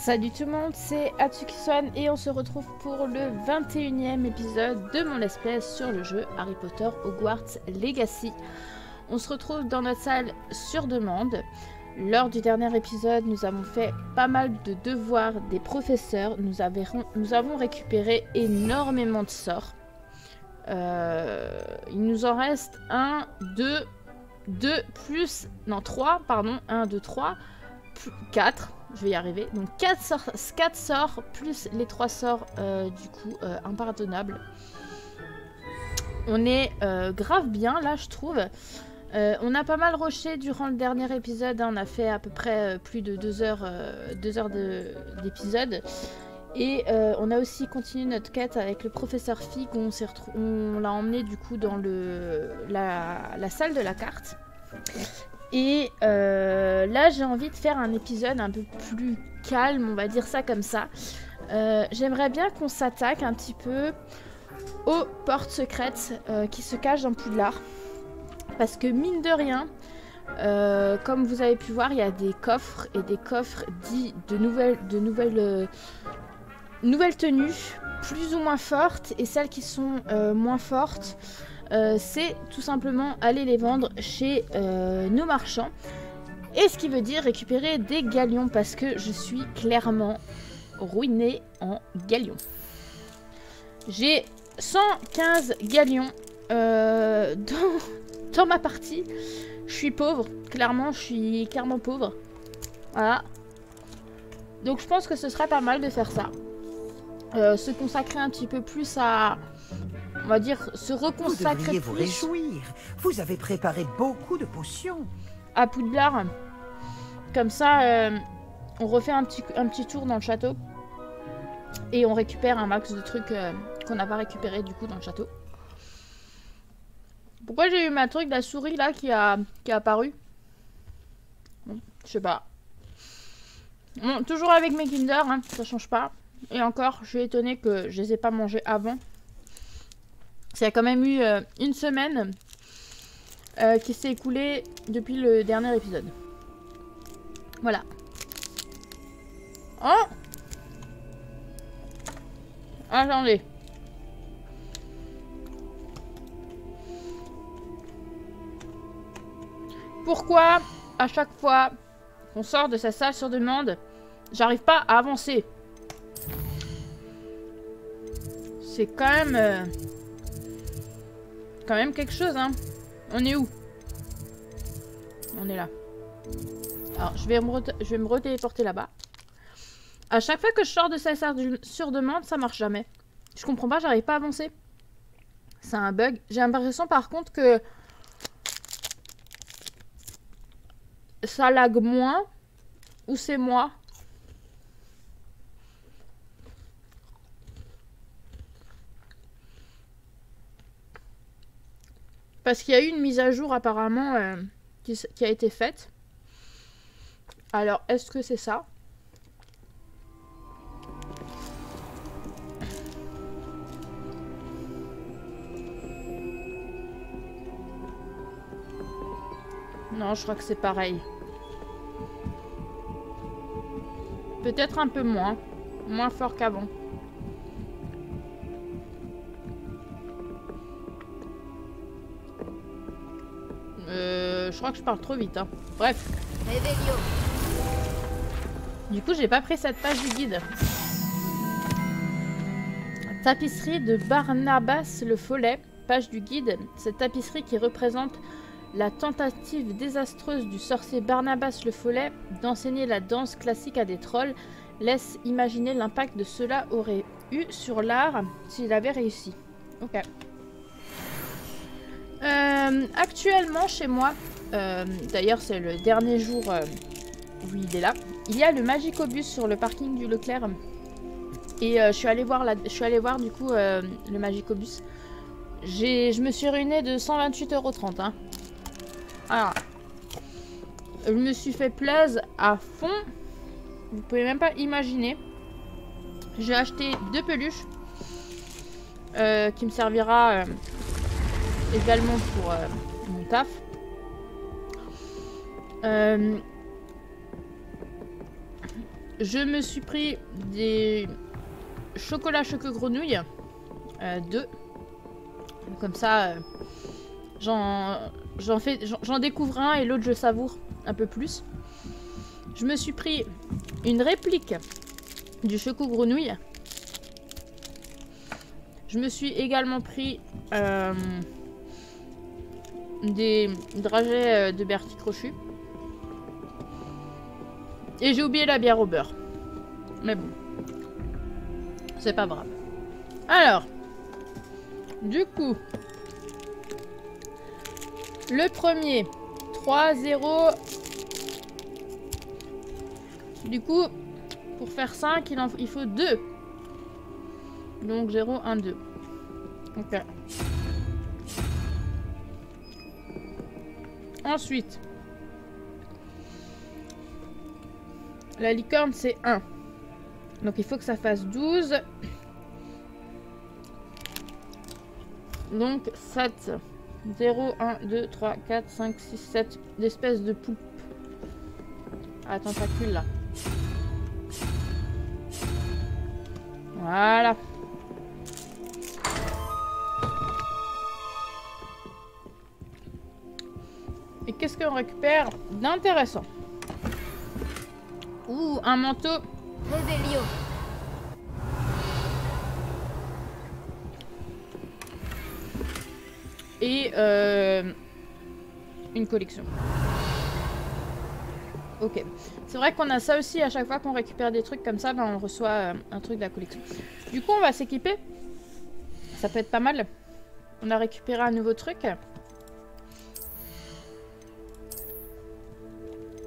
Salut tout le monde, c'est Atsuki-san et on se retrouve pour le 21e épisode de mon let's play sur le jeu Harry Potter Hogwarts Legacy. On se retrouve dans notre salle sur demande. Lors du dernier épisode, nous avons fait pas mal de devoirs des professeurs. Nous avons récupéré énormément de sorts. Il nous en reste 1, 2, plus... Non, 3, pardon. 1, 2, 3, 4. Je vais y arriver. Donc 4 sorts plus les 3 sorts du coup impardonnables. On est grave bien là je trouve. On a pas mal rushé durant le dernier épisode. Hein. On a fait à peu près plus de 2 heures, d'épisode. Et on a aussi continué notre quête avec le professeur Fig. On l'a emmené du coup dans la salle de la carte. Et là j'ai envie de faire un épisode un peu plus calme, on va dire ça comme ça. J'aimerais bien qu'on s'attaque un petit peu aux portes secrètes qui se cachent dans Poudlard. Parce que mine de rien, comme vous avez pu voir, il y a des coffres et des coffres dits de nouvelles tenues, plus ou moins fortes, et celles qui sont moins fortes. C'est tout simplement aller les vendre chez nos marchands. Et ce qui veut dire récupérer des galions parce que je suis clairement ruinée en galions. J'ai 115 galions dans ma partie. Je suis pauvre, clairement, je suis clairement pauvre. Voilà. Donc je pense que ce serait pas mal de faire ça. Se consacrer un petit peu plus à... On va dire se reconsacrer vous réjouir. Vous avez préparé beaucoup de potions. À Poudlard. Comme ça, on refait un petit tour dans le château. Et on récupère un max de trucs qu'on n'a pas récupéré du coup dans le château. Pourquoi j'ai eu ma truc, la souris là qui est apparue? Bon, je sais pas. Bon, toujours avec mes Kinder, hein, ça change pas. Et encore, je suis étonnée que je les ai pas mangés avant. Ça a quand même eu une semaine qui s'est écoulée depuis le dernier épisode. Voilà. Oh! Attendez. Pourquoi, à chaque fois qu'on sort de sa salle sur demande, j'arrive pas à avancer? C'est quand même quelque chose, hein. On est où? On est là. Alors, je vais me retéléporter là-bas. À chaque fois que je sors de sa salle sur demande, ça marche jamais. Je comprends pas, j'arrive pas à avancer. C'est un bug. J'ai l'impression par contre que ça lag moins. Ou c'est moi? Parce qu'il y a eu une mise à jour apparemment qui a été faite. Alors, est-ce que c'est ça? Non, je crois que c'est pareil. Peut-être un peu moins. Moins fort qu'avant. Je crois que je parle trop vite. Hein. Bref. Du coup, j'ai pas pris cette page du guide. Tapisserie de Barnabas le Follet. Page du guide. Cette tapisserie qui représente la tentative désastreuse du sorcier Barnabas le Follet d'enseigner la danse classique à des trolls laisse imaginer l'impact de cela aurait eu sur l'art s'il avait réussi. Ok. Actuellement chez moi, d'ailleurs c'est le dernier jour où il est là, il y a le Magicobus sur le parking du Leclerc et je suis allée voir du coup le Magicobus. Je me suis ruinée de 128,30 €. Hein. Alors, je me suis fait plaisir à fond, vous pouvez même pas imaginer. J'ai acheté 2 peluches qui me servira également pour mon taf. Je me suis pris des chocolats choco grenouilles. 2. Comme ça, j'en découvre un et l'autre je savoure un peu plus. Je me suis pris une réplique du choco grenouille. Je me suis également pris des dragées de Bertie Crochu. Et j'ai oublié la bière au beurre. Mais bon. C'est pas grave. Alors. Du coup. Le premier. 3-0. Du coup, pour faire 5, il faut 2. Donc 0, 1, 2. Ok. Ensuite. La licorne, c'est 1. Donc il faut que ça fasse 12. Donc 7. 0, 1, 2, 3, 4, 5, 6, 7. D'espèces de poulpe. À tentacules là. Voilà. Et qu'est-ce qu'on récupère d'intéressant? Ouh, un manteau. Revelio. Et une collection. Ok. C'est vrai qu'on a ça aussi à chaque fois qu'on récupère des trucs comme ça, ben on reçoit un truc de la collection. Du coup, on va s'équiper. Ça peut être pas mal. On a récupéré un nouveau truc.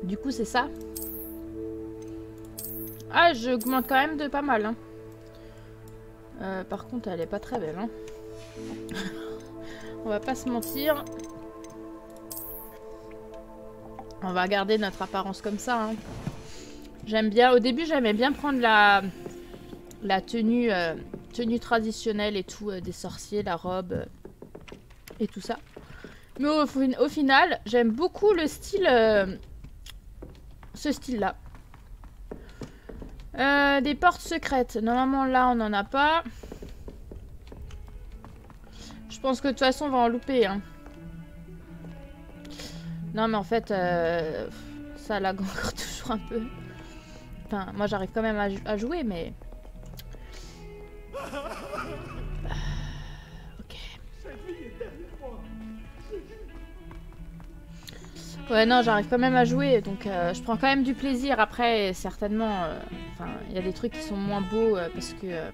Du coup, c'est ça. Ah, j'augmente quand même de pas mal. Hein. Par contre, elle est pas très belle. Hein. On va pas se mentir. On va garder notre apparence comme ça. Hein. J'aime bien. Au début, j'aimais bien prendre la tenue, tenue traditionnelle et tout, des sorciers, la robe et tout ça. Mais au final, j'aime beaucoup le style, ce style-là. Des portes secrètes. Normalement, là, on n'en a pas. Je pense que de toute façon, on va en louper. Hein. Non, mais en fait, ça lag encore toujours un peu. Enfin, moi, j'arrive quand même à jouer, mais... Ok. Ouais, non, j'arrive quand même à jouer, donc je prends quand même du plaisir. Après, certainement, enfin, il y a des trucs qui sont moins beaux parce que...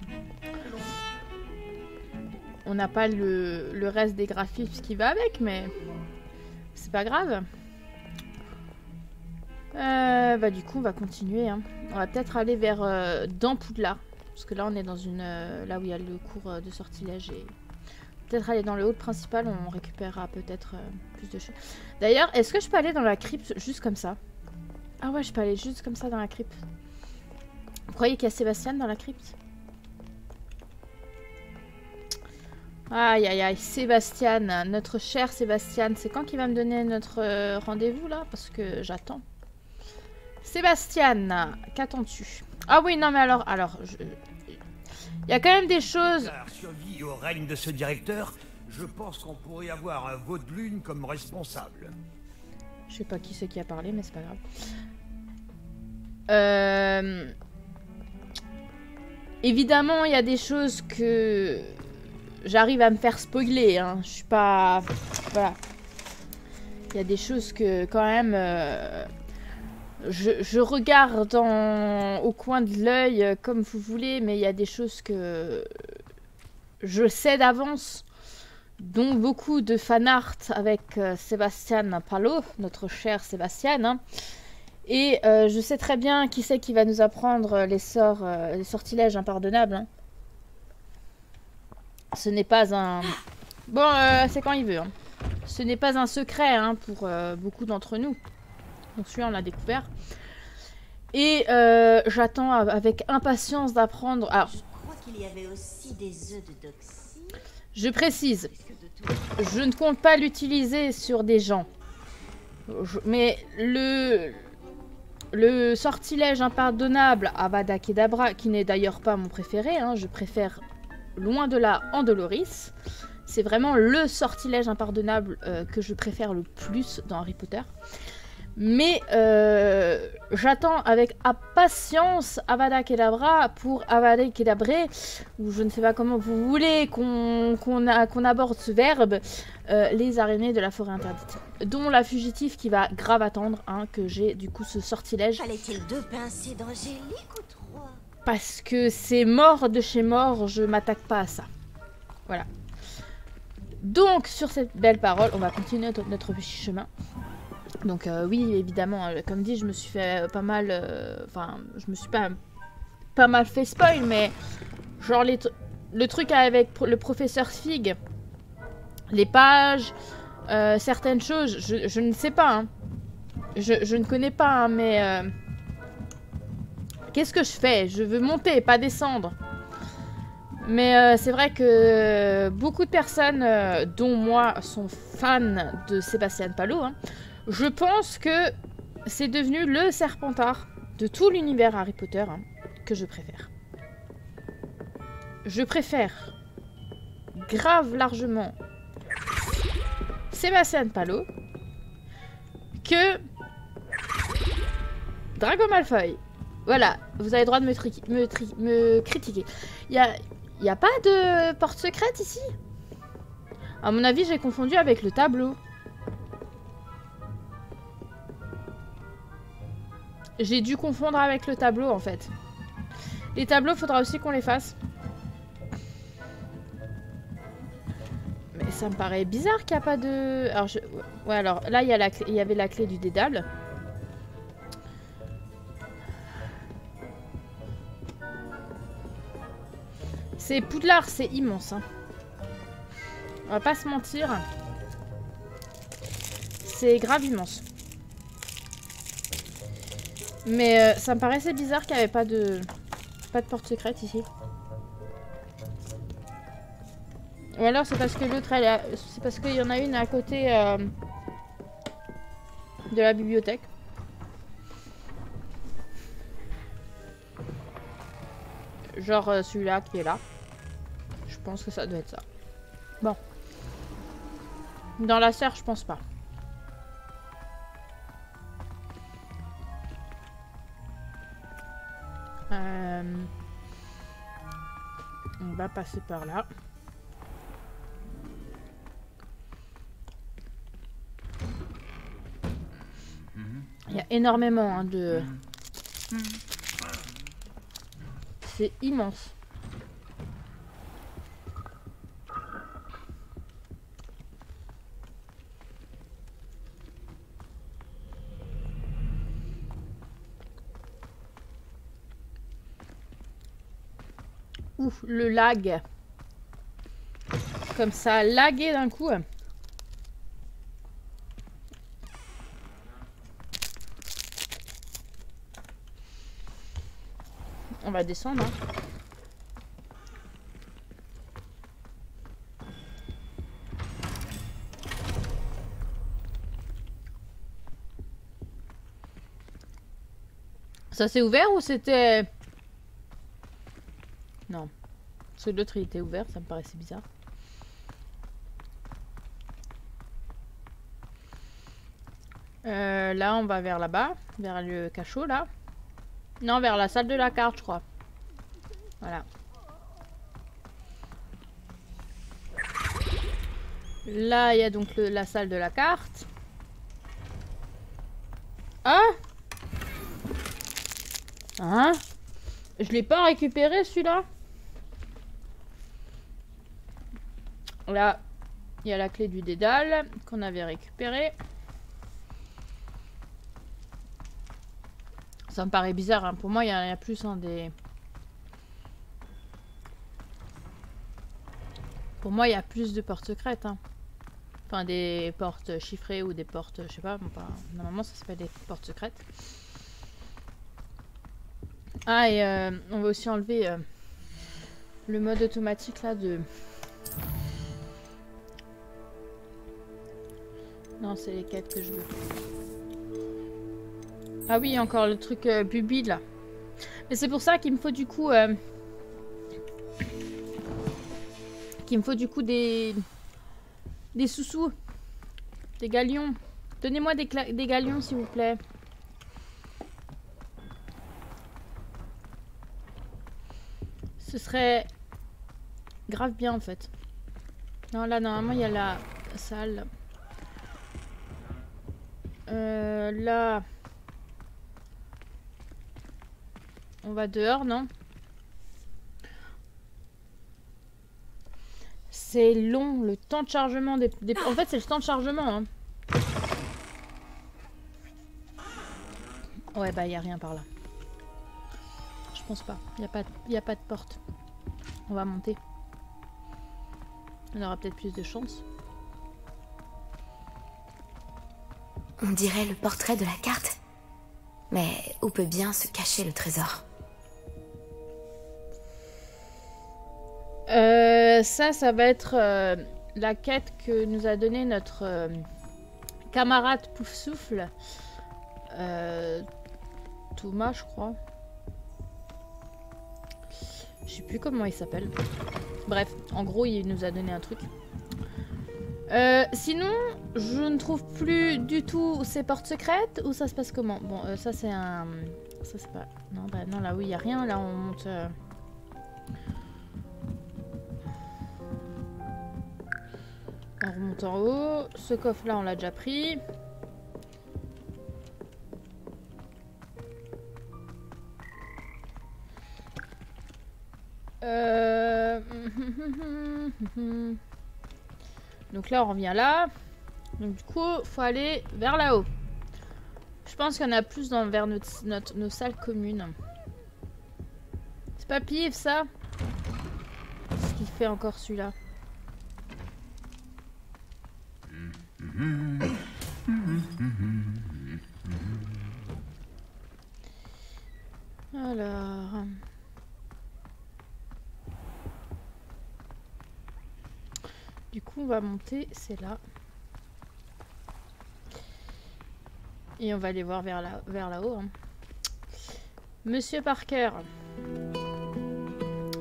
on n'a pas le reste des graphismes qui va avec, mais c'est pas grave. Bah du coup, on va continuer. Hein. On va peut-être aller vers dans Poudlard, parce que là, on est dans une là où il y a le cours de sortilège et peut-être aller dans le hall principal. On récupérera peut-être plus de choses. D'ailleurs, est-ce que je peux aller dans la crypte juste comme ça? Ah ouais, je peux aller juste comme ça dans la crypte. Vous croyez qu'il y a Sébastien dans la crypte? Aïe aïe aïe, Sébastien, notre cher Sébastien. C'est quand qu'il va me donner notre rendez-vous là? Parce que j'attends. Sébastien, qu'attends-tu? Ah oui, non mais alors, il y a quand même des choses... Survie au règne de ce directeur, je pense qu'on pourrait avoir un Vaudelune comme responsable. Je sais pas qui c'est qui a parlé, mais c'est pas grave. Évidemment, il y a des choses que... j'arrive à me faire spoiler, hein. Je suis pas... Voilà. Il y a des choses que, quand même... je regarde au coin de l'œil, comme vous voulez, mais il y a des choses que... je sais d'avance. Dont beaucoup de fanart avec Sébastien Palo, notre cher Sébastien. Hein. Et je sais très bien qui c'est qui va nous apprendre les sortilèges impardonnables. Hein. Ce n'est pas un... Bon, c'est quand il veut. Hein. Ce n'est pas un secret hein, pour beaucoup d'entre nous. Donc celui-là, on l'a découvert. Et j'attends avec impatience d'apprendre... Alors, Je crois qu'il y avait aussi des œufs de Doxy. Je précise, je ne compte pas l'utiliser sur des gens. Mais le sortilège impardonnable Avada Kedavra, qui n'est d'ailleurs pas mon préféré, hein, je préfère loin de là Andoloris. C'est vraiment le sortilège impardonnable que je préfère le plus dans Harry Potter. Mais j'attends avec impatience Avada Kedavra pour Avada Kedabré, ou je ne sais pas comment vous voulez qu'on aborde ce verbe, les araignées de la forêt interdite. Dont la fugitive qui va grave attendre, hein, que j'ai du coup ce sortilège. Fallait-il 2 pincées d'angélique ou 3? Parce que c'est mort de chez mort, je m'attaque pas à ça. Voilà. Donc, sur cette belle parole, on va continuer notre petit chemin. Donc, oui, évidemment, comme dit, je me suis fait pas mal... Enfin, je me suis pas mal fait spoil, mais... Genre, le truc avec le professeur Fig, les pages, certaines choses, je ne sais pas. Hein. Je ne connais pas, hein, mais... Qu'est-ce que je fais? Je veux monter, pas descendre. Mais c'est vrai que beaucoup de personnes, dont moi, sont fans de Sébastien Palou. Hein. Je pense que c'est devenu le Serpentard de tout l'univers Harry Potter, hein, que je préfère. Je préfère grave largement Sébastien Palou que Drago Malfoy. Voilà, vous avez le droit de me critiquer. Il y a pas de porte secrète ici? À mon avis, j'ai confondu avec le tableau. J'ai dû confondre avec le tableau, en fait. Les tableaux, faudra aussi qu'on les fasse. Mais ça me paraît bizarre qu'il n'y a pas de... Alors, ouais, alors là, il y avait la clé du dédale. C'est Poudlard, c'est immense. Hein. On va pas se mentir. C'est grave immense. Mais ça me paraissait bizarre qu'il n'y avait pas de porte secrète ici. Ou alors c'est parce que l'autre, c'est parce qu'il y en a une à côté de la bibliothèque. Genre celui-là qui est là. Je pense que ça doit être ça. Bon. Dans la serre, je pense pas. On va passer par là. Il y a énormément hein, de... C'est immense. Ouf, le lag. Comme ça, lagué d'un coup. On va descendre. Hein. Ça s'est ouvert ou c'était... Non. Parce que l'autre il était ouvert, ça me paraissait bizarre. Là on va vers là-bas, vers le cachot là. Non, vers la salle de la carte je crois. Voilà. Là il y a donc la salle de la carte. Ah! Hein? Je l'ai pas récupéré celui-là. Là, il y a la clé du dédale qu'on avait récupérée. Ça me paraît bizarre. Hein. Pour moi, il y a plus hein, des... Pour moi, il y a plus de portes secrètes. Hein. Enfin, des portes chiffrées ou des portes... Je sais pas. Bon, pas... Normalement, ça s'appelle des portes secrètes. Ah, et on va aussi enlever le mode automatique là de... Non, c'est les quêtes que je veux. Ah oui, encore le truc bubi là. Mais c'est pour ça qu'il me faut du coup... des sous-sous. Des galions. Donnez-moi des galions s'il vous plaît. Ce serait grave bien en fait. Non, là normalement il y a la salle. Là... On va dehors, non? C'est long, le temps de chargement des... En fait, c'est le temps de chargement, hein. Ouais, bah, y a rien par là. Je pense pas. Y a pas de porte. On va monter. On aura peut-être plus de chance. On dirait le portrait de la carte. Mais où peut bien se cacher le trésor? Ça va être la quête que nous a donnée notre camarade Poufsouffle. Thomas, je crois. Je sais plus comment il s'appelle. Bref, en gros, il nous a donné un truc. Sinon, je ne trouve plus du tout ces portes secrètes ou ça se passe comment? Bon, ça c'est un... Ça c'est pas... Non, bah non, là oui, il n'y a rien. Là, on monte... On remonte en haut. Ce coffre-là, on l'a déjà pris. Donc là, on revient là. Donc du coup, faut aller vers là-haut. Je pense qu'il y en a plus vers nos salles communes. C'est pas pif, ça? Qu'est-ce qu'il fait encore, celui-là? Alors... Du coup, on va monter, c'est là. Et on va aller voir vers là-haut. Hein. Monsieur Parker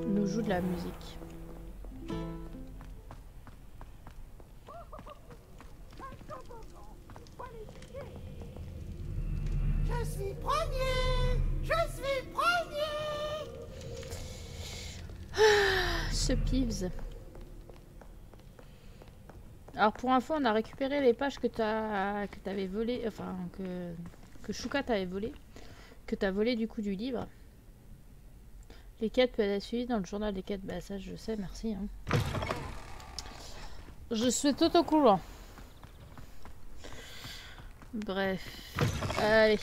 nous joue de la musique. Je suis premier! Je suis premier! Ce Peeves. Alors pour info, on a récupéré les pages que t'avais volées, enfin que Shuka t'avait volé, que t'as volé du coup du livre. Les quêtes peuvent être suivies dans le journal des quêtes. Bah ça je sais, merci. Hein. Je suis tout au courant. Bref. Allez.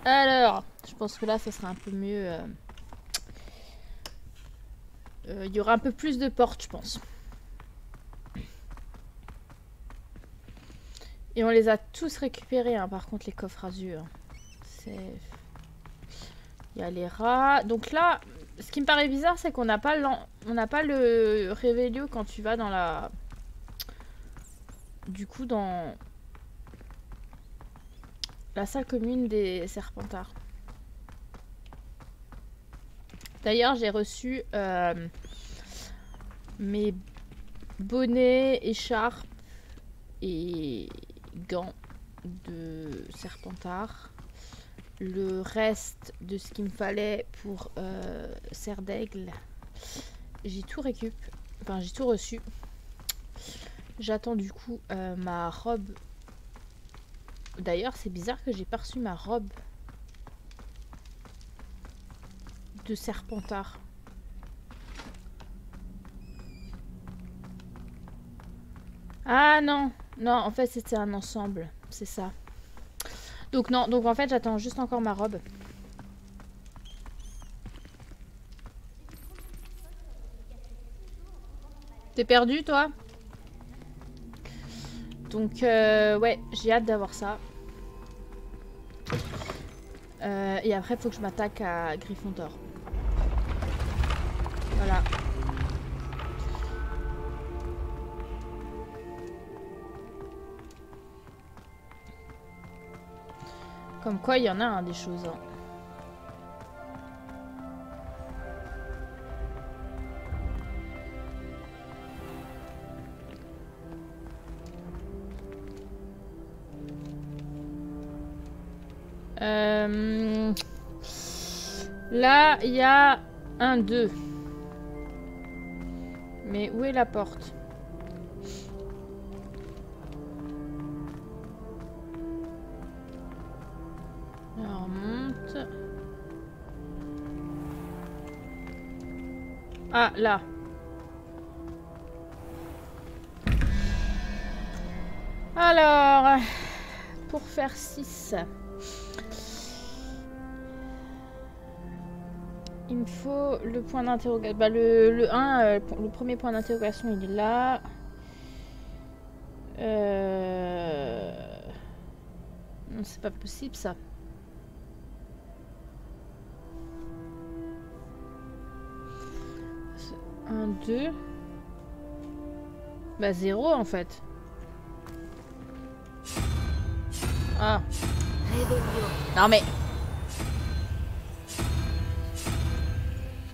Alors, je pense que là ça sera un peu mieux. Il y aura un peu plus de portes, je pense. Et on les a tous récupérés, hein, par contre, les coffres azur. C'est... Il y a les rats. Donc là, ce qui me paraît bizarre, c'est qu'on n'a pas le Révélio quand tu vas dans la... Du coup, dans... la salle commune des Serpentards. D'ailleurs, j'ai reçu mes bonnets, écharpes et gants de Serpentard. Le reste de ce qu'il me fallait pour Serre d'Aigle, j'ai tout récup. Enfin, j'ai tout reçu. J'attends du coup ma robe. D'ailleurs, c'est bizarre que j'ai pas reçu ma robe de Serpentard. Ah non, non, en fait c'était un ensemble, c'est ça. Donc non, donc en fait j'attends juste encore ma robe. T'es perdu toi? Donc ouais, j'ai hâte d'avoir ça. Et après il faut que je m'attaque à Gryffondor. Voilà. Comme quoi, il y en a hein, des choses. Hein. Là, il y a un 2. Mais où est la porte? Alors, on monte. Ah, là. Alors, pour faire 6, il me faut le point d'interrogation. Bah, le 1, le premier point d'interrogation, il est là. Non, c'est pas possible ça. Un, 2. Bah 0 en fait. Ah. Non mais.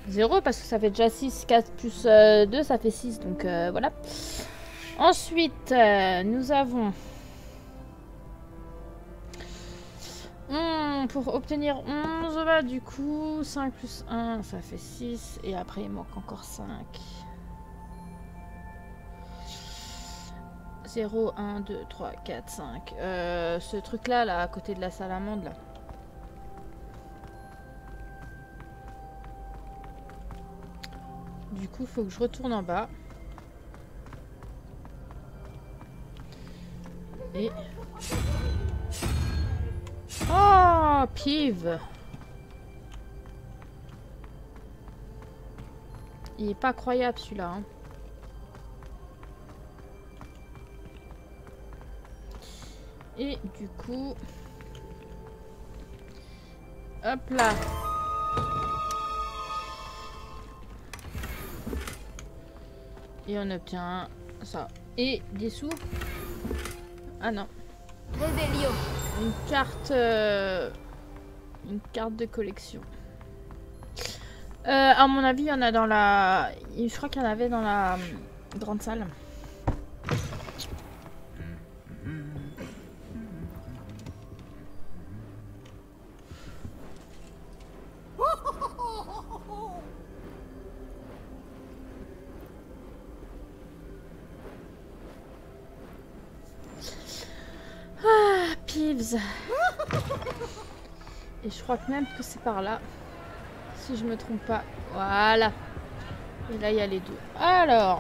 0 parce que ça fait déjà 6. 4 plus 2 ça fait 6. Donc voilà. Ensuite nous avons... pour obtenir 11, bah, du coup 5 plus 1 ça fait 6. Et après il manque encore 5. 0, 1, 2, 3, 4, 5. Ce truc là, à côté de la salamande là. Du coup, faut que je retourne en bas. Et... Oh, Pive! Il est pas croyable celui-là. Hein. Et du coup... Hop là! Et on obtient ça. Et des sous. Ah non. Réveillon. Une carte de collection. À mon avis, il y en a dans la... Je crois qu'il y en avait dans la grande salle. Et je crois que même que c'est par là. Si je me trompe pas. Voilà. Et là, il y a les deux. Alors.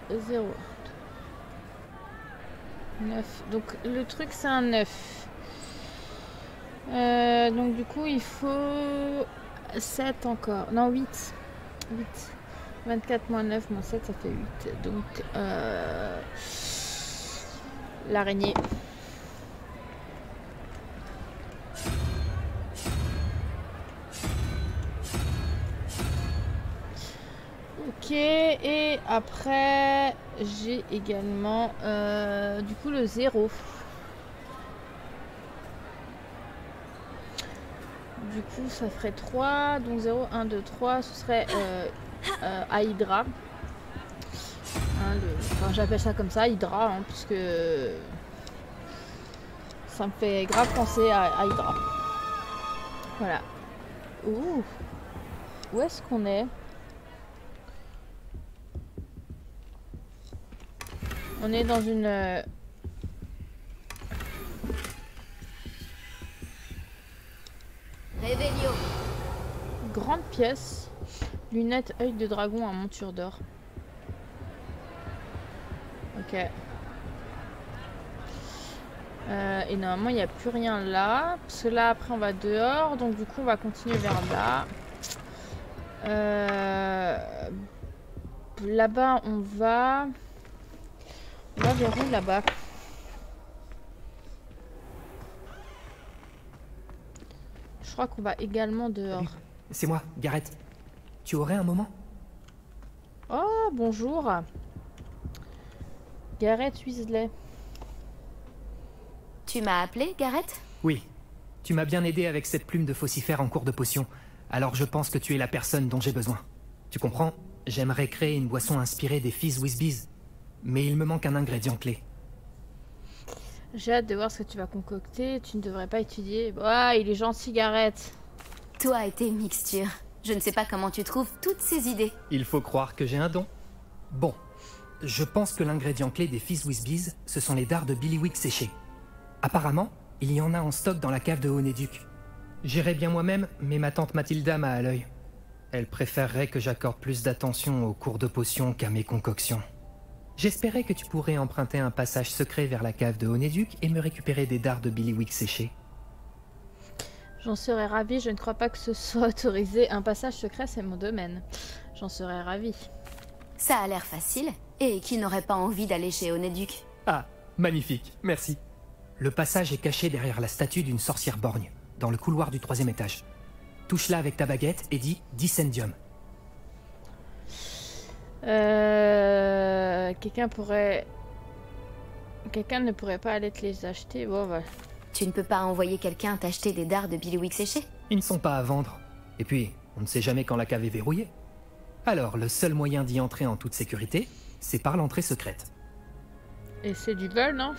0. 9. Donc, le truc, c'est un 9. Donc, du coup, il faut 7 encore. Non, 8. 8. 24 moins 9 moins 7, ça fait 8. Donc, l'araignée. Ok, et après, j'ai également, du coup, le 0. Du coup, ça ferait 3. Donc, 0, 1, 2, 3. Ce serait... à Hydra. Hein, enfin, j'appelle ça comme ça, Hydra, hein, parce que ça me fait grave penser à Hydra. Voilà. Ouh. Où est-ce qu'on est? On est dans une... Réveillon. grande pièce. Lunettes, œil de dragon en monture d'or. Ok. Et normalement, il n'y a plus rien là. Parce que là, après, on va dehors. Donc, du coup, on va continuer vers là. Là-bas, on va... On va vers où, là-bas? Je crois qu'on va également dehors. C'est moi, Gareth. Tu aurais un moment? Oh, bonjour. Gareth Weasley. Tu m'as appelé, Gareth? Oui. Tu m'as bien aidé avec cette plume de faucifère en cours de potion. Alors je pense que tu es la personne dont j'ai besoin. Tu comprends? J'aimerais créer une boisson inspirée des Fizz Whizbees. Mais il me manque un ingrédient clé. J'ai hâte de voir ce que tu vas concocter. Tu ne devrais pas étudier. Ah, il est gentil, Gareth. Toi et tes mixtures. Je ne sais pas comment tu trouves toutes ces idées. Il faut croire que j'ai un don. Bon. Je pense que l'ingrédient clé des Fizz Whizbees, ce sont les dards de Billywick séchés. Apparemment, il y en a en stock dans la cave de Honéduc. J'irai bien moi-même, mais ma tante Mathilda m'a à l'œil. Elle préférerait que j'accorde plus d'attention aux cours de potions qu'à mes concoctions. J'espérais que tu pourrais emprunter un passage secret vers la cave de Honéduc et me récupérer des dards de Billywick séchés. J'en serais ravie, je ne crois pas que ce soit autorisé. Un passage secret, c'est mon domaine. J'en serais ravie. Ça a l'air facile. Et qui n'aurait pas envie d'aller chez Honéduc? Ah, magnifique, merci. Le passage est caché derrière la statue d'une sorcière borgne, dans le couloir du 3e étage. Touche-la avec ta baguette et dis « Dissendium ». Quelqu'un ne pourrait pas aller te les acheter. Bon, bah. Tu ne peux pas envoyer quelqu'un t'acheter des dards de Billywick séchés? Ils ne sont pas à vendre. Et puis, on ne sait jamais quand la cave est verrouillée. Alors, le seul moyen d'y entrer en toute sécurité, c'est par l'entrée secrète. Et c'est du vol, non?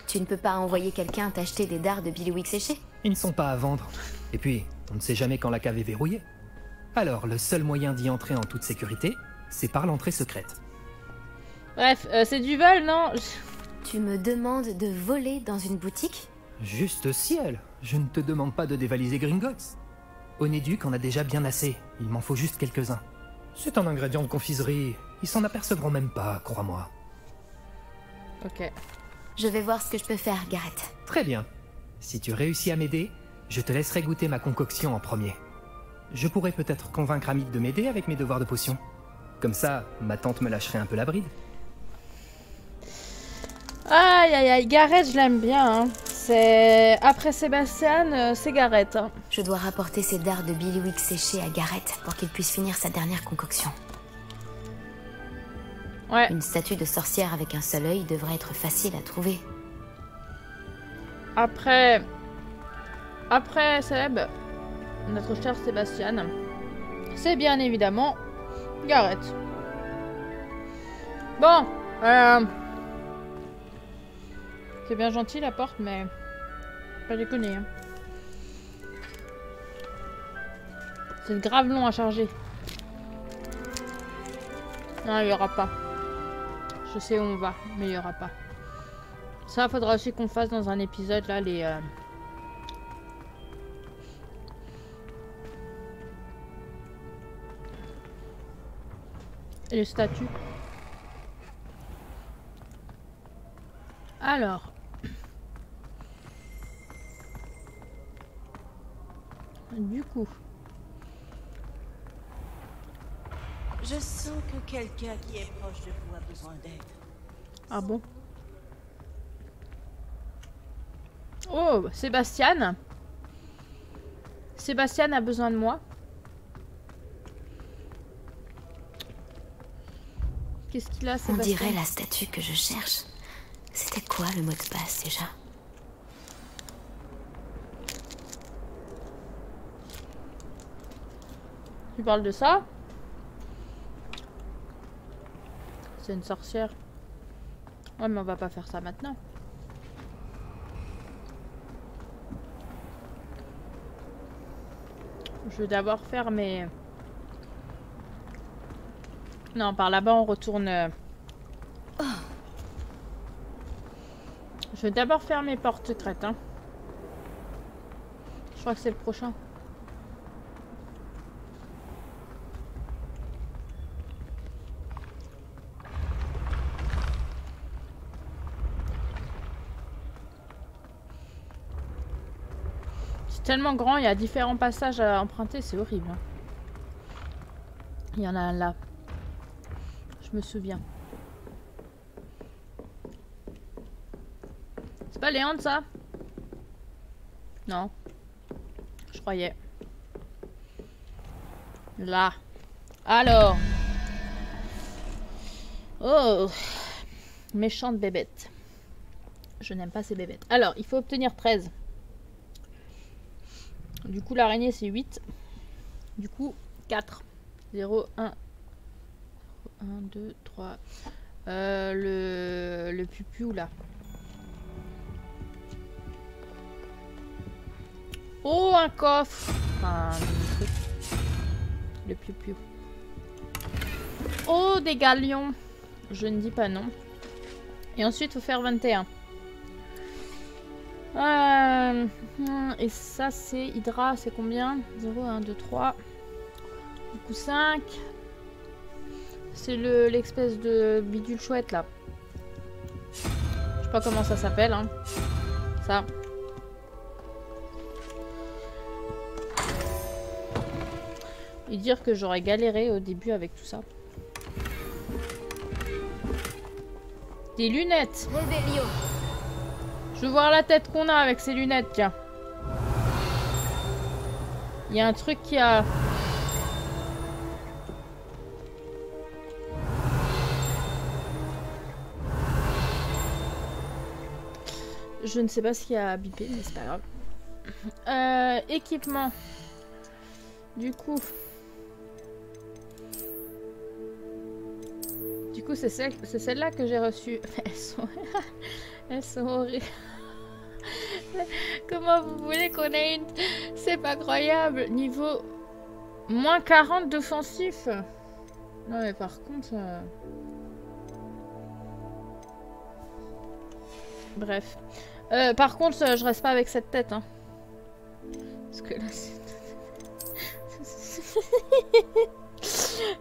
Tu ne peux pas envoyer quelqu'un t'acheter des dards de Billywick séchés? Ils ne sont pas à vendre. Et puis, on ne sait jamais quand la cave est verrouillée. Alors, le seul moyen d'y entrer en toute sécurité, c'est par l'entrée secrète. Bref, c'est du vol, non? Tu me demandes de voler dans une boutique? Juste ciel, je ne te demande pas de dévaliser Gringotts. Honéduc en a déjà bien assez, il m'en faut juste quelques-uns. C'est un ingrédient de confiserie, ils s'en apercevront même pas, crois-moi. Ok. Je vais voir ce que je peux faire, Gareth. Très bien. Si tu réussis à m'aider, je te laisserai goûter ma concoction en premier. Je pourrais peut-être convaincre Amit de m'aider avec mes devoirs de potion. Comme ça, ma tante me lâcherait un peu la bride. Aïe aïe aïe, Gareth, je l'aime bien. Hein. C'est après Sébastien, c'est Gareth. Hein. Je dois rapporter ces dards de Billywick séchés à Gareth pour qu'il puisse finir sa dernière concoction. Ouais. Une statue de sorcière avec un seul œil devrait être facile à trouver. Après Seb, notre cher Sébastien, c'est bien évidemment Gareth. Bon, c'est bien gentil la porte, mais pas déconner. Hein. C'est grave long à charger. Non, il y aura pas. Je sais où on va, mais il y aura pas. Ça, faudra aussi qu'on fasse dans un épisode là les statues. Alors. Du coup. Je sens que quelqu'un qui est proche de vous a besoin d'aide. Ah bon? Oh, Sébastien. Sébastien a besoin de moi. Qu'est-ce qu'il a, On Sébastien? dirait la statue que je cherche. C'était quoi le mot de passe déjà? Tu parles de ça? C'est une sorcière. Ouais, mais on va pas faire ça maintenant. Je vais d'abord faire mes... Non, par là-bas, on retourne... Je vais d'abord faire mes portes secrètes. Hein. Je crois que c'est le prochain. C'est tellement grand, il y a différents passages à emprunter, c'est horrible. Hein. Il y en a un là. Je me souviens. C'est pas Léandre ça? Non. Je croyais. Là. Alors. Oh. Méchante bébête. Je n'aime pas ces bébêtes. Alors, il faut obtenir 13. Du coup, l'araignée, c'est 8. Du coup, 4. 0, 1. 1, 2, 3. Le pupu, là. Oh, un coffre. Enfin, un truc. Le piou-piou. Oh, des galions. Je ne dis pas non. Et ensuite, il faut faire 21. Et ça, c'est Hydra. C'est combien? 0, 1, 2, 3. Du coup, 5. C'est l'espèce de bidule chouette, là. Je sais pas comment ça s'appelle, hein. Ça. Et dire que j'aurais galéré au début avec tout ça. Des lunettes. Je veux voir la tête qu'on a avec ces lunettes, tiens. Il y a un truc qui a... Je ne sais pas ce qu'il y a à biper, mais c'est pas grave. Équipement. Du coup, c'est celle-là que j'ai reçue. Elles sont horribles. Comment vous voulez qu'on ait une... C'est pas croyable. Niveau moins 40 d'offensif. Non mais par contre... Bref. Par contre, je reste pas avec cette tête. Hein. Parce que là, c'est...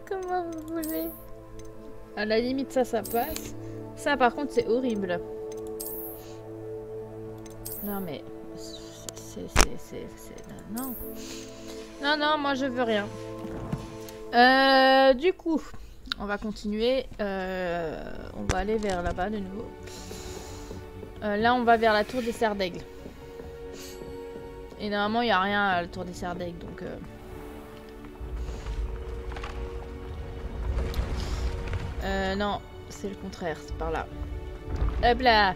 Comment vous voulez? À la limite, ça passe. Ça, par contre, c'est horrible. Non, mais... Non. Non, non, moi, je veux rien. Du coup, on va continuer. On va aller vers là-bas, de nouveau. Là, on va vers la tour des Serres d'Aigle. Et normalement, il n'y a rien à la tour des Serres d'Aigle, donc... non, c'est le contraire, c'est par là. Hop là.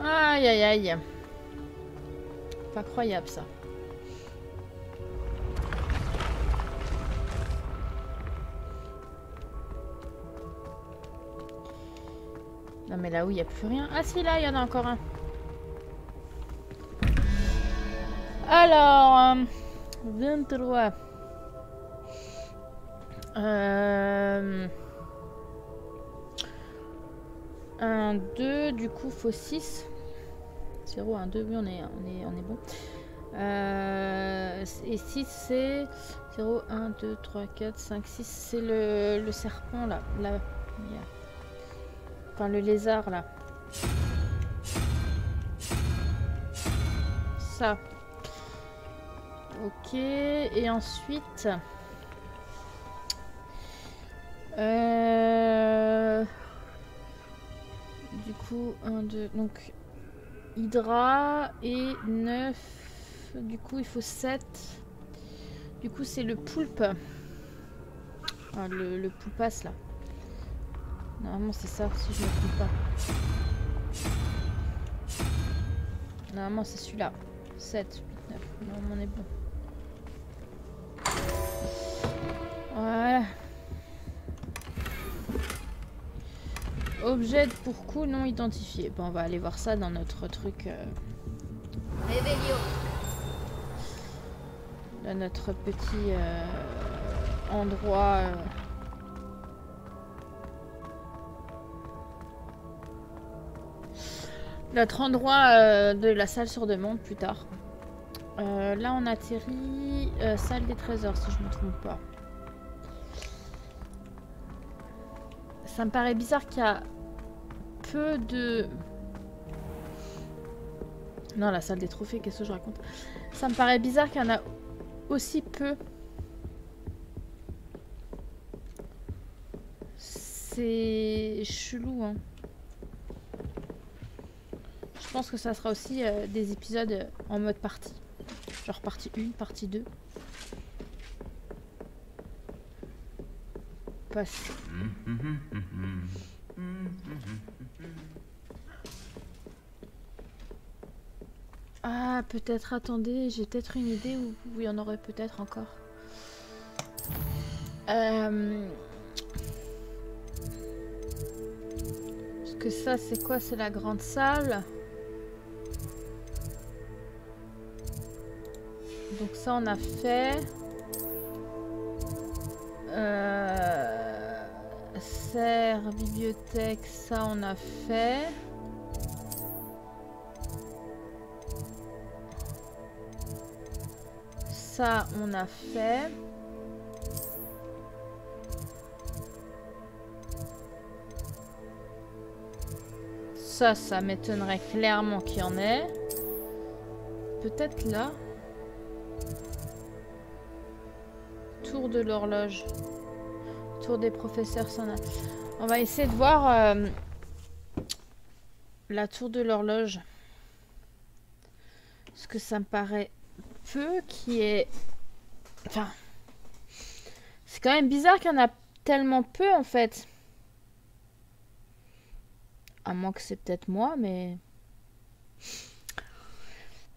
Aïe aïe aïe. Pas croyable ça. Non mais là où il n'y a plus rien. Ah si, là il y en a encore un. Alors... 23. 1, 2, du coup faut 6. 0, 1, 2, oui on est bon. Et 6 c'est 0, 1, 2, 3, 4, 5, 6. C'est le serpent là. Enfin le lézard là. Ça. Ok, et ensuite... Du coup, 1, 2... Donc, Hydra et 9... Du coup, il faut 7. Du coup, c'est le poulpe. Enfin, le poulpasse, là. Normalement, c'est ça, si je ne me trompe pas. Normalement, c'est celui-là. 7, 8, 9. Normalement, on est bon. Voilà. Objet pour coup non identifié. Bon, on va aller voir ça dans notre truc. Dans notre petit endroit. Notre endroit de la salle sur demande plus tard. Là, on atterrit. Salle des trésors, si je me trompe pas. Ça me paraît bizarre qu'il y a peu de... Non, la salle des trophées, qu'est-ce que je raconte? Ça me paraît bizarre qu'il y en a aussi peu. C'est chelou, hein. Je pense que ça sera aussi des épisodes en mode partie. Genre partie 1, partie 2. passe. Ah, peut-être, attendez, j'ai peut-être une idée où il y en aurait peut-être encore. Parce que ça, c'est quoi? C'est la grande salle. Donc ça, on a fait. Serre, bibliothèque, ça, on a fait. Ça, on a fait. Ça m'étonnerait clairement qu'il y en ait. Peut-être là. Tour de l'horloge. Tour des professeurs, ça en a. On va essayer de voir la tour de l'horloge. Parce que ça me paraît peu qui est... Enfin... C'est quand même bizarre qu'il y en a tellement peu en fait. À moins que c'est peut-être moi, mais...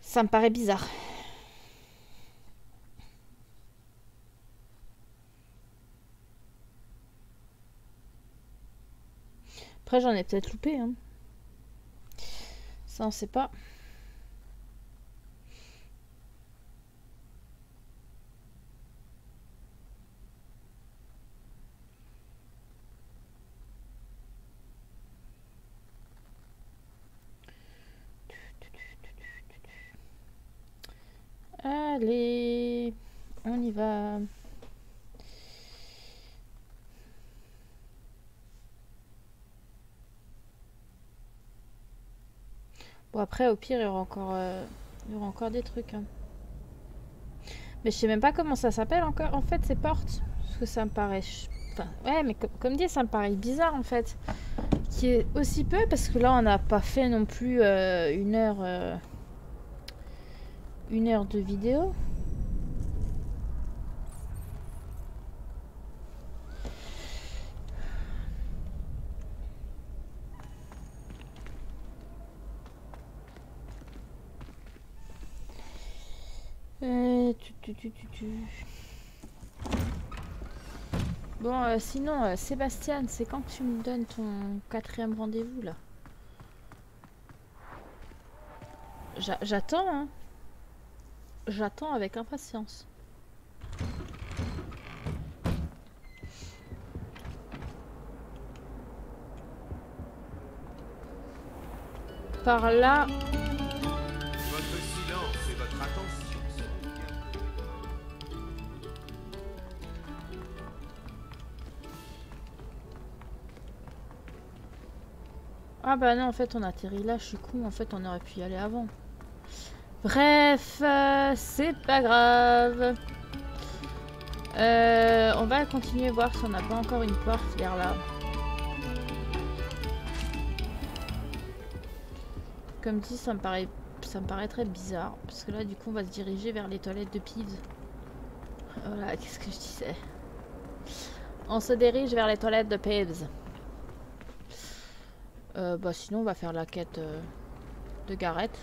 Ça me paraît bizarre. Après, j'en ai peut-être loupé. Hein. Ça, on sait pas. Allez, on y va. Bon, après, au pire, il y aura encore des trucs. Hein. Mais je sais même pas comment ça s'appelle encore. En fait, c'est porte. Parce que ça me paraît... Enfin, ouais, mais comme dit, ça me paraît bizarre, en fait. Qui est aussi peu, parce que là, on n'a pas fait non plus une heure de vidéo. Bon, sinon, Sébastien, c'est quand que tu me donnes ton 4e rendez-vous, là? J'attends, hein. J'attends avec impatience. Par là... Votre silence et votre attention sont bien. Ah bah non, en fait, on atterrit là, je suis con. En fait, on aurait pu y aller avant. Bref, c'est pas grave. On va continuer voir si on n'a pas encore une porte vers là. Comme dit, ça me paraît très bizarre. Parce que là, du coup, on va se diriger vers les toilettes de Peeves. Voilà, qu'est-ce que je disais? On se dirige vers les toilettes de Peeves. Bah sinon, on va faire la quête de Gareth.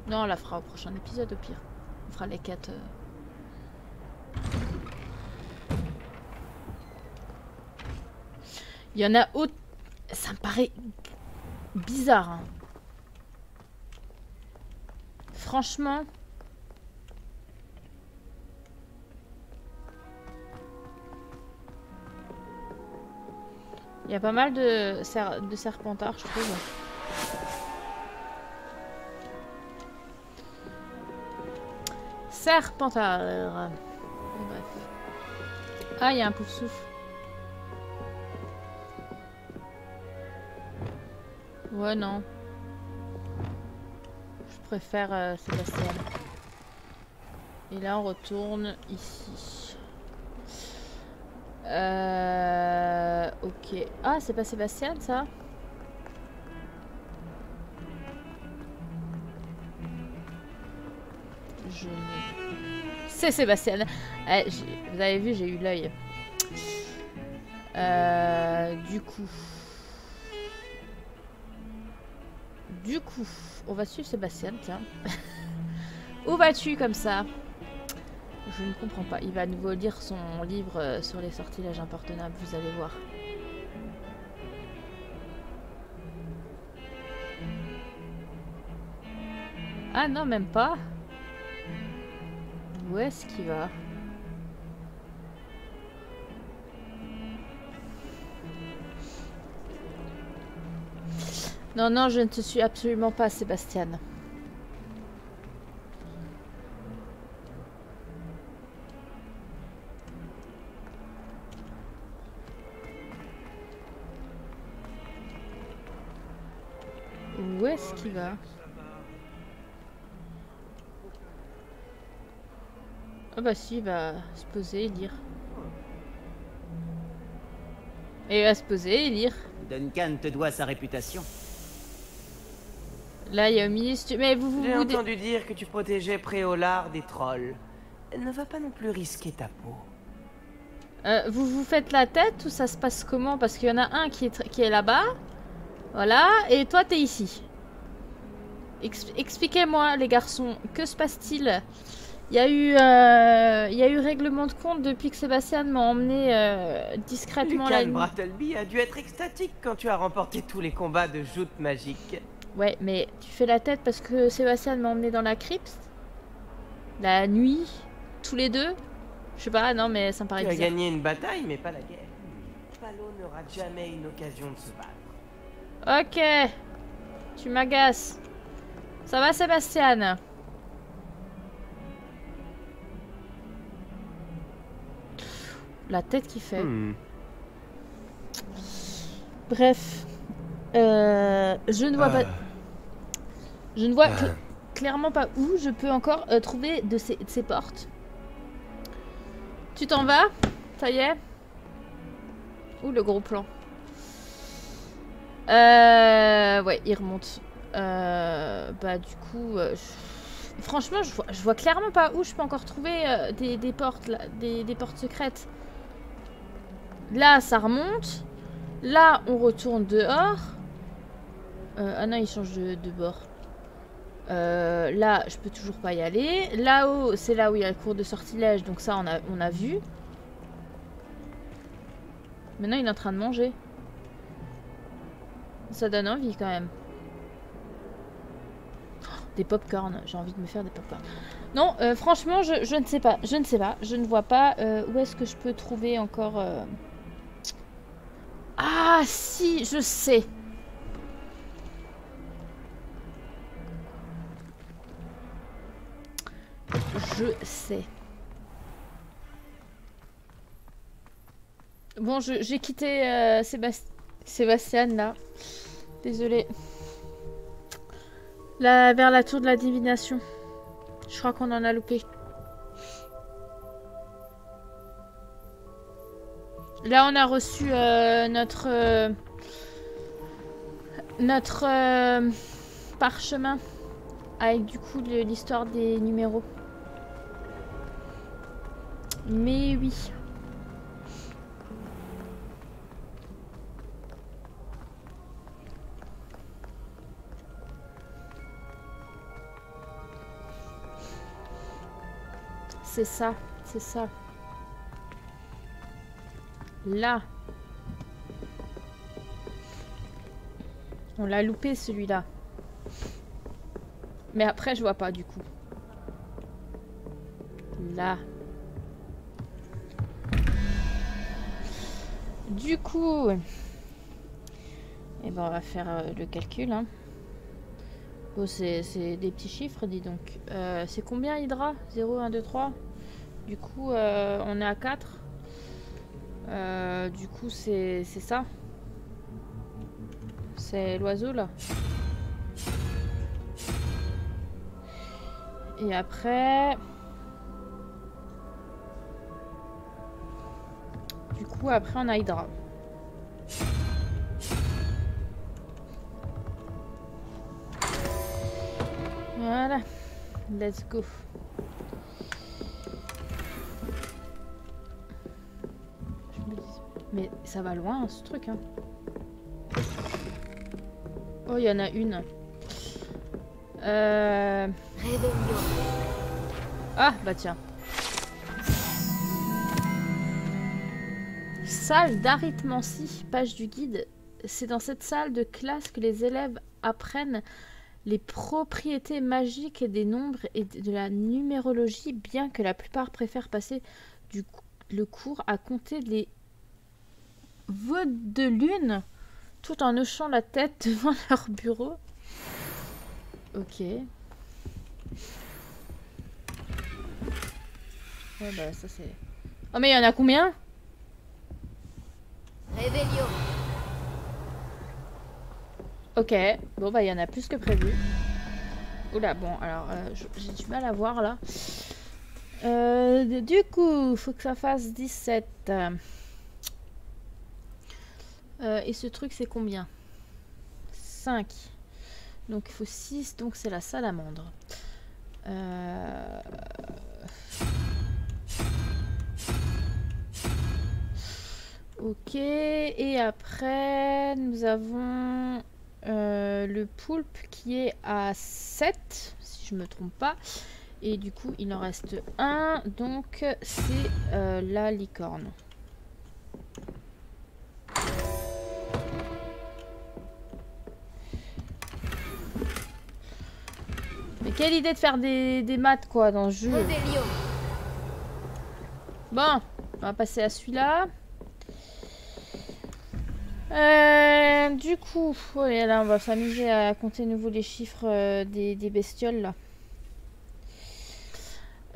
Non, on la fera au prochain épisode, au pire. On fera les quêtes... Il y en a autre... Ça me paraît bizarre. Hein. Franchement... Il y a pas mal de serpentards, je trouve. Serpentard. Bon, bref. Ah, il y a un pouf souffle. Ouais, non. Je préfère Sébastien. Et là, on retourne ici. Ok. Ah, c'est pas Sébastien, ça? Je ne... C'est Sébastien. Vous avez vu, j'ai eu l'œil. Du coup, on va suivre Sébastien, tiens. Où vas-tu comme ça? Je ne comprends pas. Il va à nouveau lire son livre sur les sortilèges impardonnables, vous allez voir. Ah non, même pas. Où est-ce qu'il va? Non, non, je ne te suis absolument pas, Sébastien. Où est-ce qu'il va? Ah bah si, il va se poser et lire. Et il va se poser et lire. Duncan te doit sa réputation. Là, il y a un ministre... Mais vous J'ai entendu dire que tu protégeais Préolard des trolls. Elle ne va pas non plus risquer ta peau. Vous vous faites la tête ou ça se passe comment? Parce qu'il y en a un qui est là-bas. Voilà. Et toi, t'es ici. Expliquez-moi, les garçons. Que se passe-t-il? Il y a eu règlement de compte depuis que Sébastien m'a emmené discrètement Lucan la nuit. Brattleby a dû être extatique quand tu as remporté tous les combats de joutes magiques. Ouais, mais tu fais la tête parce que Sébastien m'a emmené dans la crypte. La nuit. Tous les deux. Je sais pas, non mais ça me paraît Tu as bizarre. gagné une bataille, mais pas la guerre. Palo n'aura jamais une occasion de se battre. Ok. Tu m'agaces. Ça va, Sébastien? La tête qu'il fait. Bref. Je ne vois pas... Je ne vois clairement pas où je peux encore trouver de ces portes. Tu t'en vas? Ça y est? Ouh, le gros plan. Ouais, il remonte. Bah du coup... Franchement, je vois clairement pas où je peux encore trouver des portes, là, des portes secrètes. Là, ça remonte. Là, on retourne dehors. Ah non, il change de bord. Là, je peux toujours pas y aller. Là-haut, c'est là où il y a le cours de sortilège. Donc ça, on a vu. Maintenant, il est en train de manger. Ça donne envie quand même. Des pop-corn. J'ai envie de me faire des pop-corn. Non, franchement, je ne sais pas. Je ne sais pas. Je ne vois pas où est-ce que je peux trouver encore... Ah, si, je sais. Je sais. Bon, j'ai quitté Sébastien, là. Désolée. Là, vers la tour de la divination. Je crois qu'on en a loupé. Là, on a reçu notre parchemin avec du coup l'histoire des numéros. Mais oui. C'est ça, c'est ça. Là. On l'a loupé celui-là. Mais après je vois pas du coup. Là. Du coup. Eh ben on va faire le calcul. Hein. Bon c'est des petits chiffres dis donc. C'est combien Hydra? 0, 1, 2, 3. Du coup on est à 4. Du coup c'est ça. C'est l'oiseau là. Et après... Du coup après on a Hydra. Voilà. Let's go. Je me dis... Mais ça va loin ce truc, hein. Oh, il y en a une. Ah, bah tiens. Salle d'arithmancie, page du guide. C'est dans cette salle de classe que les élèves apprennent les propriétés magiques des nombres et de la numérologie, bien que la plupart préfèrent passer le cours à compter les veaux de lune tout en hochant la tête devant leur bureau. Ok. Ouais, bah ça c'est... Oh mais il y en a combien? Réveillon. Ok, bon bah il y en a plus que prévu. Oula, bon alors j'ai du mal à voir là. Du coup, faut que ça fasse 17. Et ce truc c'est combien? 5. Donc il faut 6, donc c'est la salamandre. Ok, et après nous avons le poulpe qui est à 7, si je me trompe pas. Et du coup il en reste un, donc c'est la licorne. Mais quelle idée de faire des maths quoi dans ce jeu. Bon, on va passer à celui-là. Du coup, ouais, là on va s'amuser à compter nouveau les chiffres des bestioles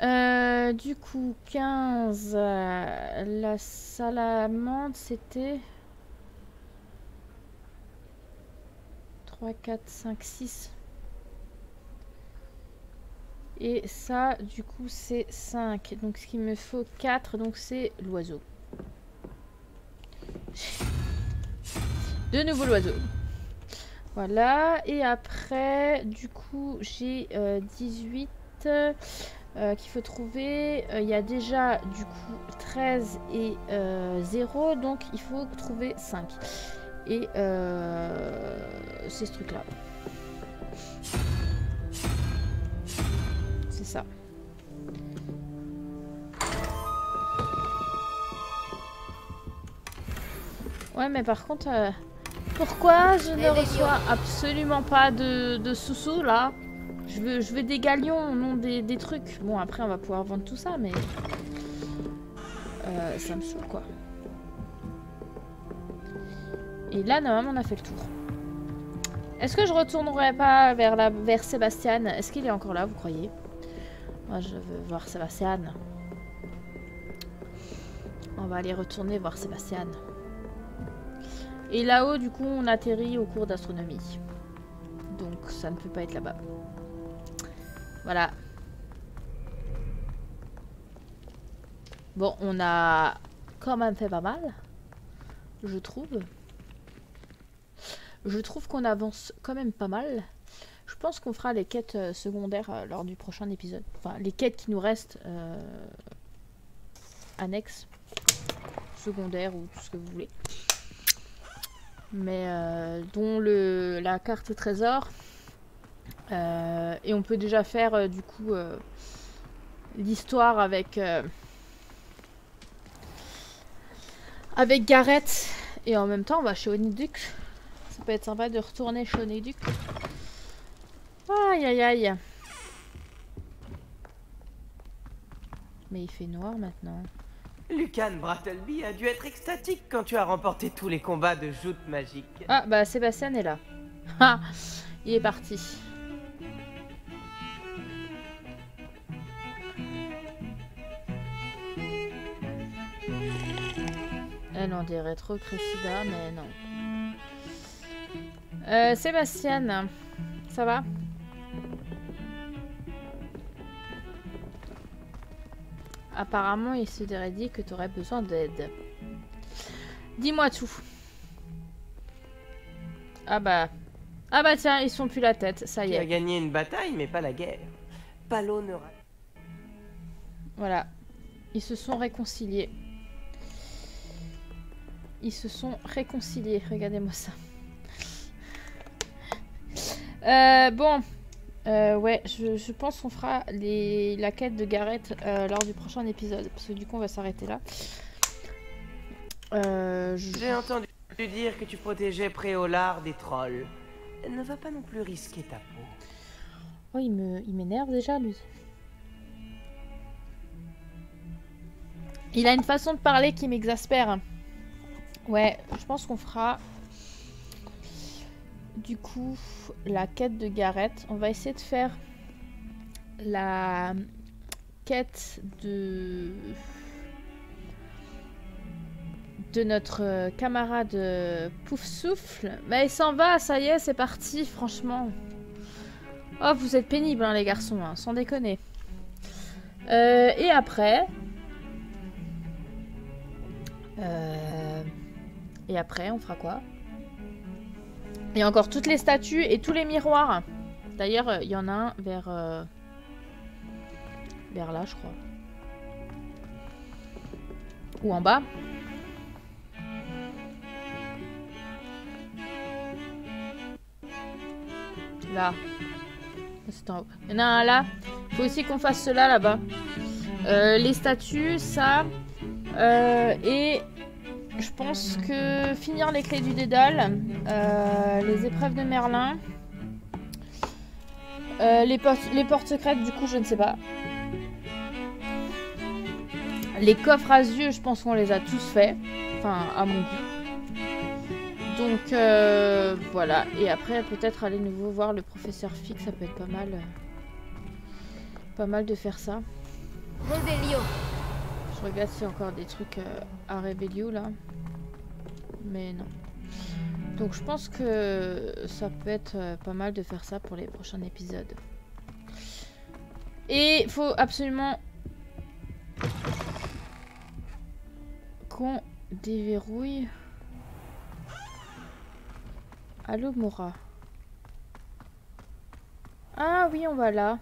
là. Du coup, 15, la salamandre c'était 3, 4, 5, 6. Et ça, du coup, c'est 5. Donc, ce qu'il me faut 4, donc c'est l'oiseau. De nouveau l'oiseau. Voilà. Et après, du coup, j'ai 18 qu'il faut trouver. Il y a déjà, du coup, 13 et 0. Donc, il faut trouver 5. Et c'est ce truc-là. C'est ça. Ouais, mais par contre, pourquoi je ne reçois absolument pas de sous-sous là? Je veux des galions, non des trucs. Bon, après, on va pouvoir vendre tout ça, mais ça me saoule quoi. Et là, normalement, on a fait le tour. Est-ce que je retournerai pas vers Sébastien? Est-ce qu'il est encore là, vous croyez? Moi, je veux voir Sébastien. On va aller retourner voir Sébastien. Et là-haut, du coup, on atterrit au cours d'astronomie. Donc, ça ne peut pas être là-bas. Voilà. Bon, on a quand même fait pas mal. Je trouve. Je trouve qu'on avance quand même pas mal. Je pense qu'on fera les quêtes secondaires lors du prochain épisode. Enfin, les quêtes qui nous restent annexes, secondaires ou tout ce que vous voulez. Mais dont la carte trésor. Et on peut déjà faire du coup l'histoire avec Gareth. Et en même temps, on va chez Oniduc. Ça peut être sympa de retourner chez Oniduc. Aïe aïe aïe. Mais il fait noir maintenant. Lucan Brattleby a dû être extatique quand tu as remporté tous les combats de joutes magiques. Ah bah Sébastien est là. Ah, il est parti. Elle en dirait trop Cressida, mais non. Sébastien, ça va? Apparemment, il se serait dit que tu aurais besoin d'aide. Dis-moi tout. Ah bah tiens, ils sont plus la tête, ça y Tu as est. gagné une bataille, mais pas la guerre. Palo ne... Voilà. Ils se sont réconciliés. Ils se sont réconciliés. Regardez-moi ça. Bon. Ouais, je pense qu'on fera la quête de Gareth lors du prochain épisode. Parce que du coup, on va s'arrêter là. J'ai entendu dire que tu protégeais Préolard des trolls. Ne va pas non plus risquer ta peau. Oh, il m'énerve déjà, lui. Il a une façon de parler qui m'exaspère. Ouais, je pense qu'on fera... Du coup, la quête de Gareth. On va essayer de faire la quête de notre camarade Poufsouffle. Mais il s'en va, ça y est, c'est parti, franchement. Oh, vous êtes pénibles, hein, les garçons, hein, sans déconner. Et après... on fera quoi? Il y a encore toutes les statues et tous les miroirs. D'ailleurs, il y en a un vers là, je crois. Ou en bas. Là. C'est en haut. Il y en a un là. Il faut aussi qu'on fasse cela là-bas. Les statues, ça. Et... Je pense que finir les clés du Dédale, les épreuves de Merlin, les portes secrètes, du coup, je ne sais pas. Les coffres à yeux, je pense qu'on les a tous faits. Enfin, à mon goût. Donc, voilà. Et après, peut-être aller nouveau voir le professeur Fig, ça peut être pas mal. Pas mal de faire ça. Revelio. Je regarde s'il y a encore des trucs à Revelio là. Mais non. Donc je pense que ça peut être pas mal de faire ça pour les prochains épisodes. Et il faut absolument qu'on déverrouille. Allô Mora. Ah oui, on va là.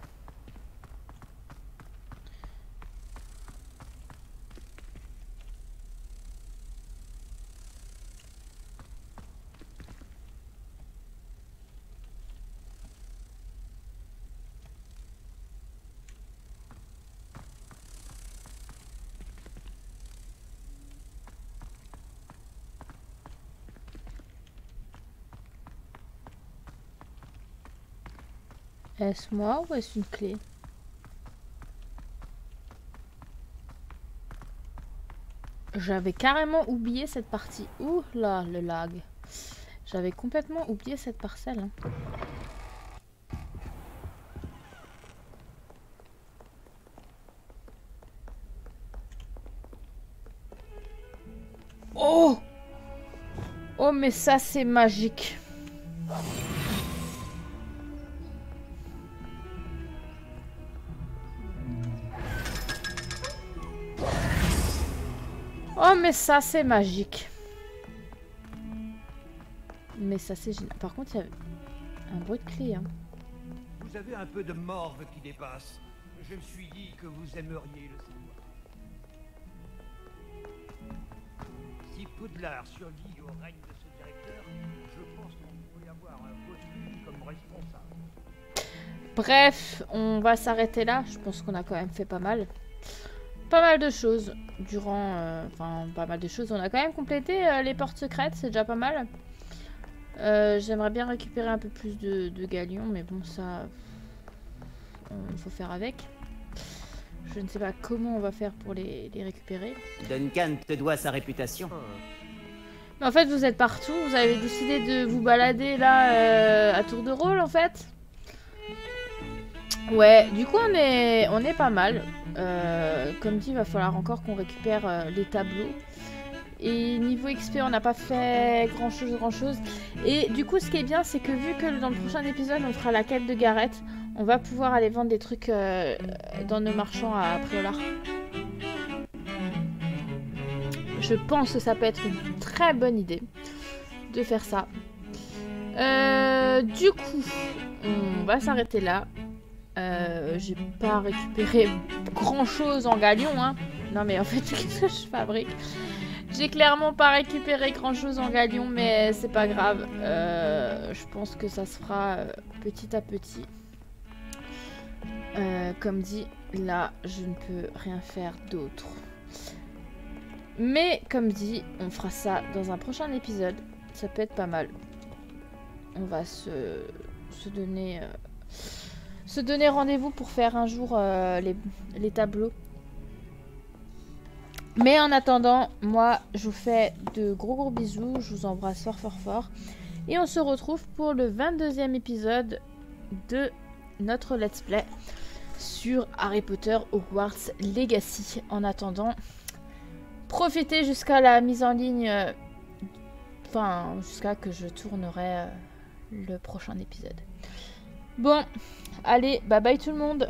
Est-ce moi ou est-ce une clé? J'avais carrément oublié cette partie. Ouh là, le lag. J'avais complètement oublié cette parcelle. Hein. Oh! Oh mais ça c'est magique. Oh mais ça c'est magique. Mais ça c'est génial. Par contre il y a un bruit de clé. Hein. Vous avez un peu de morve qui dépasse. Je me suis dit que vous aimeriez le savoir. Si Poudlard survit au règne de ce directeur, je pense qu'on pourrait avoir un Vaudeville comme responsable. Bref, on va s'arrêter là. Je pense qu'on a quand même fait pas mal de choses durant... Enfin, pas mal de choses. On a quand même complété les portes secrètes, c'est déjà pas mal. J'aimerais bien récupérer un peu plus de galions, mais bon, ça... Il faut faire avec. Je ne sais pas comment on va faire pour les récupérer. Duncan te doit sa réputation. Mais en fait, vous êtes partout. Vous avez décidé de vous balader là à tour de rôle, en fait. Ouais, du coup, on est pas mal. Comme dit, il va falloir encore qu'on récupère les tableaux. Et niveau XP, on n'a pas fait grand chose. Et du coup, ce qui est bien, c'est que vu que dans le prochain épisode, on fera la quête de Gareth, on va pouvoir aller vendre des trucs dans nos marchands à Préolard. Je pense que ça peut être une très bonne idée de faire ça. Du coup, on va s'arrêter là. J'ai pas récupéré grand chose en galion, hein. Non mais en fait, qu'est-ce que je fabrique? J'ai clairement pas récupéré grand chose en galion, mais c'est pas grave. Je pense que ça se fera petit à petit. Comme dit, là, je ne peux rien faire d'autre. Mais comme dit, on fera ça dans un prochain épisode. Ça peut être pas mal. On va se donner rendez-vous pour faire un jour les tableaux. Mais en attendant, moi, je vous fais de gros bisous. Je vous embrasse fort fort fort. Et on se retrouve pour le 22e épisode de notre let's play sur Harry Potter Hogwarts Legacy. En attendant, profitez jusqu'à la mise en ligne, enfin jusqu'à que je tournerai le prochain épisode. Bon, allez, bye bye tout le monde.